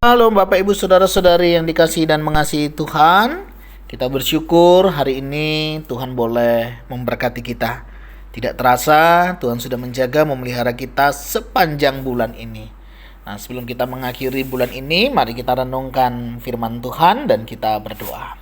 Halo Bapak Ibu Saudara-saudari yang dikasihi dan mengasihi Tuhan. Kita bersyukur hari ini Tuhan boleh memberkati kita. Tidak terasa Tuhan sudah menjaga memelihara kita sepanjang bulan ini. Nah, sebelum kita mengakhiri bulan ini, mari kita renungkan firman Tuhan dan kita berdoa.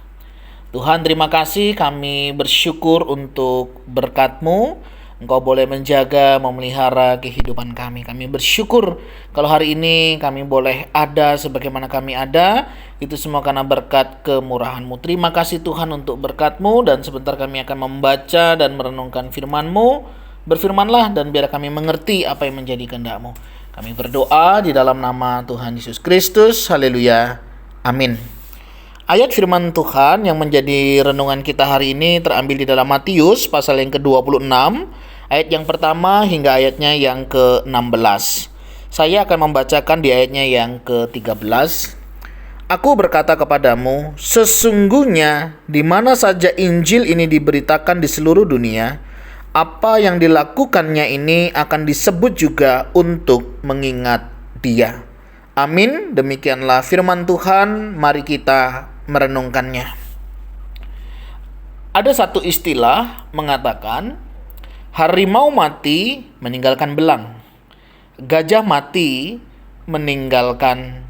Tuhan, terima kasih, kami bersyukur untuk berkat-Mu. Engkau boleh menjaga, memelihara kehidupan kami. Kami bersyukur kalau hari ini kami boleh ada sebagaimana kami ada. Itu semua karena berkat kemurahan-Mu. Terima kasih Tuhan untuk berkat-Mu. Dan sebentar kami akan membaca dan merenungkan firman-Mu. Berfirmanlah dan biar kami mengerti apa yang menjadi kehendak-Mu. Kami berdoa di dalam nama Tuhan Yesus Kristus. Haleluya. Amin. Ayat firman Tuhan yang menjadi renungan kita hari ini terambil di dalam Matius pasal yang ke-26, ayat yang pertama hingga ayatnya yang ke-16. Saya akan membacakan di ayatnya yang ke-13. Aku berkata kepadamu, sesungguhnya di mana saja Injil ini diberitakan di seluruh dunia, apa yang dilakukannya ini akan disebut juga untuk mengingat Dia. Amin. Demikianlah firman Tuhan. Mari kita merenungkannya. Ada satu istilah mengatakan harimau mati meninggalkan belang, gajah mati meninggalkan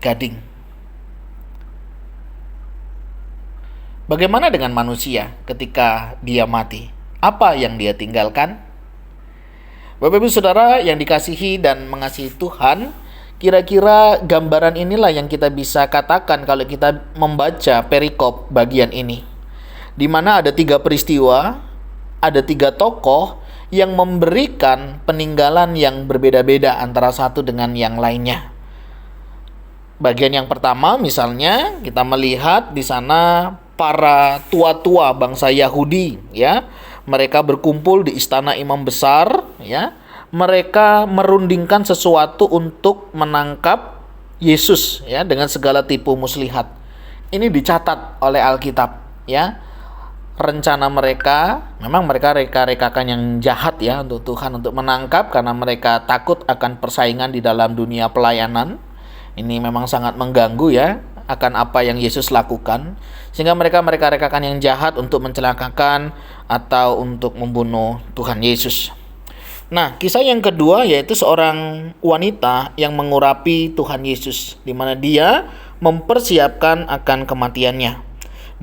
gading. Bagaimana dengan manusia ketika dia mati? Apa yang dia tinggalkan? Bapak Ibu Saudara yang dikasihi dan mengasihi Tuhan, kira-kira gambaran inilah yang kita bisa katakan kalau kita membaca perikop bagian ini, di mana ada 3 peristiwa, ada 3 tokoh yang memberikan peninggalan yang berbeda-beda antara satu dengan yang lainnya. Bagian yang pertama misalnya kita melihat di sana para tua-tua bangsa Yahudi, ya. Mereka berkumpul di istana imam besar, ya. Mereka merundingkan sesuatu untuk menangkap Yesus, ya, dengan segala tipu muslihat. Ini dicatat oleh Alkitab, ya. Rencana mereka, memang mereka reka-rekakan yang jahat, ya, untuk Tuhan untuk menangkap karena mereka takut akan persaingan di dalam dunia pelayanan. Ini memang sangat mengganggu, ya, akan apa yang Yesus lakukan, sehingga mereka reka-rekakan yang jahat untuk mencelakakan atau untuk membunuh Tuhan Yesus. Nah, kisah yang kedua yaitu seorang wanita yang mengurapi Tuhan Yesus, di mana dia mempersiapkan akan kematiannya.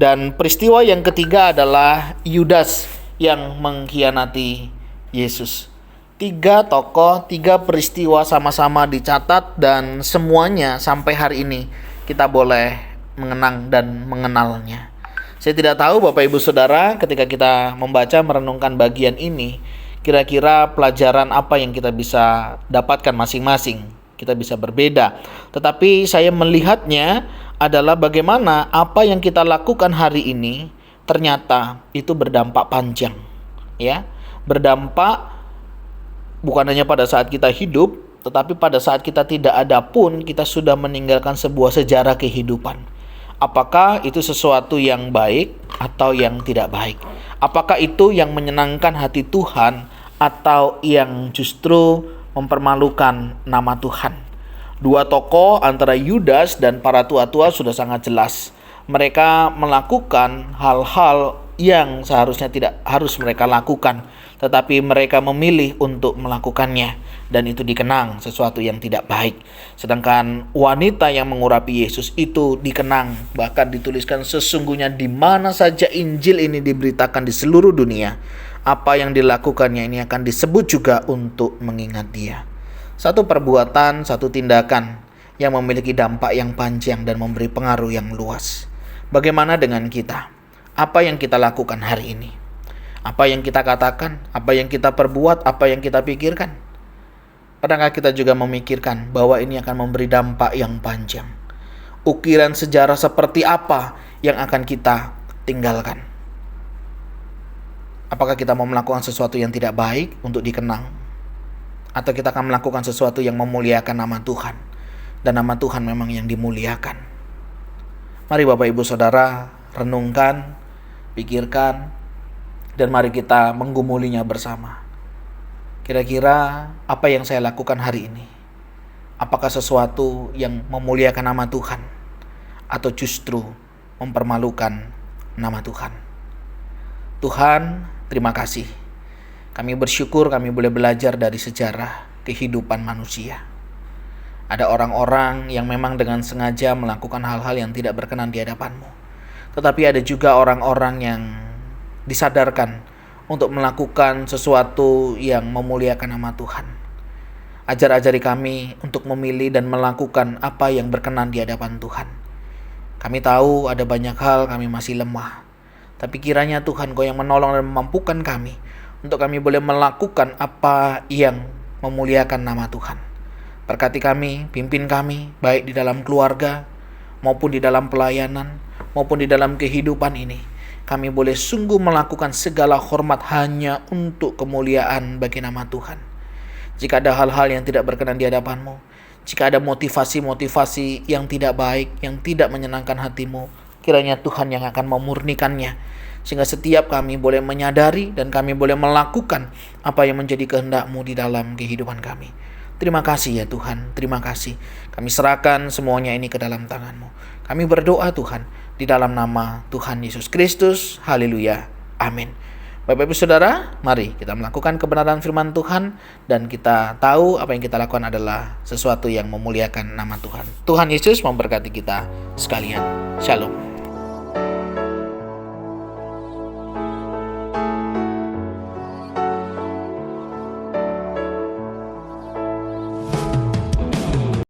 Dan peristiwa yang ketiga adalah Yudas yang mengkhianati Yesus. 3 tokoh, 3 peristiwa sama-sama dicatat dan semuanya sampai hari ini kita boleh mengenang dan mengenalnya. Saya tidak tahu Bapak Ibu Saudara, ketika kita membaca merenungkan bagian ini, kira-kira pelajaran apa yang kita bisa dapatkan masing-masing. Kita bisa berbeda. Tetapi saya melihatnya adalah bagaimana apa yang kita lakukan hari ini ternyata itu berdampak panjang, ya. Berdampak bukan hanya pada saat kita hidup, tetapi pada saat kita tidak ada pun kita sudah meninggalkan sebuah sejarah kehidupan. Apakah itu sesuatu yang baik atau yang tidak baik? Apakah itu yang menyenangkan hati Tuhan atau yang justru mempermalukan nama Tuhan? 2 tokoh antara Yudas dan para tua-tua sudah sangat jelas. Mereka melakukan hal-hal yang seharusnya tidak harus mereka lakukan, tetapi mereka memilih untuk melakukannya, dan itu dikenang sesuatu yang tidak baik. Sedangkan wanita yang mengurapi Yesus itu dikenang, bahkan dituliskan sesungguhnya di mana saja Injil ini diberitakan di seluruh dunia, apa yang dilakukannya ini akan disebut juga untuk mengingat Dia. Satu perbuatan, satu tindakan yang memiliki dampak yang panjang dan memberi pengaruh yang luas. Bagaimana dengan kita? Apa yang kita lakukan hari ini? Apa yang kita katakan? Apa yang kita perbuat? Apa yang kita pikirkan? Pernahkah kita juga memikirkan bahwa ini akan memberi dampak yang panjang? Ukiran sejarah seperti apa yang akan kita tinggalkan? Apakah kita mau melakukan sesuatu yang tidak baik untuk dikenang? Atau kita akan melakukan sesuatu yang memuliakan nama Tuhan? Dan nama Tuhan memang yang dimuliakan. Mari Bapak Ibu Saudara renungkan, pikirkan, dan mari kita menggumulinya bersama. Kira-kira apa yang saya lakukan hari ini? Apakah sesuatu yang memuliakan nama Tuhan atau justru mempermalukan nama Tuhan? Tuhan, terima kasih. Kami bersyukur kami boleh belajar dari sejarah kehidupan manusia. Ada orang-orang yang memang dengan sengaja melakukan hal-hal yang tidak berkenan di hadapan-Mu. Tetapi ada juga orang-orang yang disadarkan untuk melakukan sesuatu yang memuliakan nama Tuhan. Ajar-ajari kami untuk memilih dan melakukan apa yang berkenan di hadapan Tuhan. Kami tahu ada banyak hal kami masih lemah. Tapi kiranya Tuhan Kau yang menolong dan memampukan kami untuk kami boleh melakukan apa yang memuliakan nama Tuhan. Berkati kami, pimpin kami, baik di dalam keluarga, maupun di dalam pelayanan, maupun di dalam kehidupan ini. Kami boleh sungguh melakukan segala hormat hanya untuk kemuliaan bagi nama Tuhan. Jika ada hal-hal yang tidak berkenan di hadapan-Mu, jika ada motivasi-motivasi yang tidak baik, yang tidak menyenangkan hati-Mu, kiranya Tuhan yang akan memurnikannya, sehingga setiap kami boleh menyadari dan kami boleh melakukan apa yang menjadi kehendak-Mu di dalam kehidupan kami. Terima kasih ya Tuhan, terima kasih. Kami serahkan semuanya ini ke dalam tangan-Mu. Kami berdoa Tuhan, di dalam nama Tuhan Yesus Kristus. Haleluya. Amin. Bapak Ibu Saudara, mari kita melakukan kebenaran firman Tuhan dan kita tahu apa yang kita lakukan adalah sesuatu yang memuliakan nama Tuhan. Tuhan Yesus memberkati kita sekalian. Shalom.